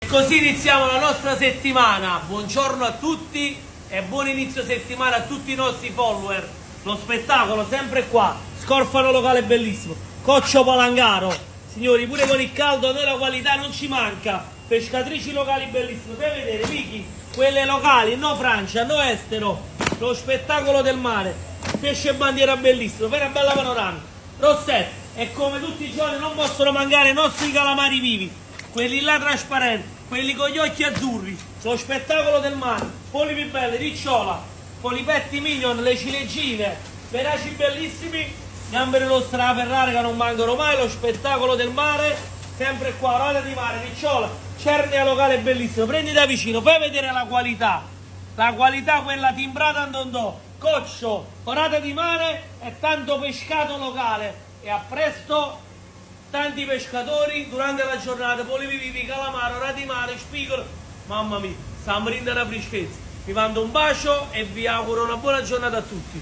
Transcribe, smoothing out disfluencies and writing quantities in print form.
Così iniziamo la nostra settimana. Buongiorno a tutti e buon inizio settimana a tutti i nostri follower. Lo spettacolo sempre qua, Scorfano locale bellissimo, Coccio Palangaro. Signori, pure con il caldo a noi la qualità non ci manca. Pescatrici locali bellissime, per vedere Vicky, quelle locali, no Francia, no estero. Lo spettacolo del mare, pesce e bandiera bellissimo, per una bella panoramica. Rossetto, e come tutti i giorni non possono mancare i nostri calamari vivi, quelli là trasparenti, quelli con gli occhi azzurri, lo spettacolo del mare, polipi belli, ricciola, polipetti mignon, le ciliegine, veraci bellissimi, gamberi lo straferrare che non mancano mai, lo spettacolo del mare, sempre qua, rota di mare, ricciola, cernia locale bellissimo, prendi da vicino, fai vedere la qualità quella timbrata andondò, coccio, orata di mare e tanto pescato locale. E a presto tanti pescatori durante la giornata, polipi vivi, calamaro, orata di mare, spigolo, mamma mia, stiamo brindando una freschezza. Vi mando un bacio e vi auguro una buona giornata a tutti.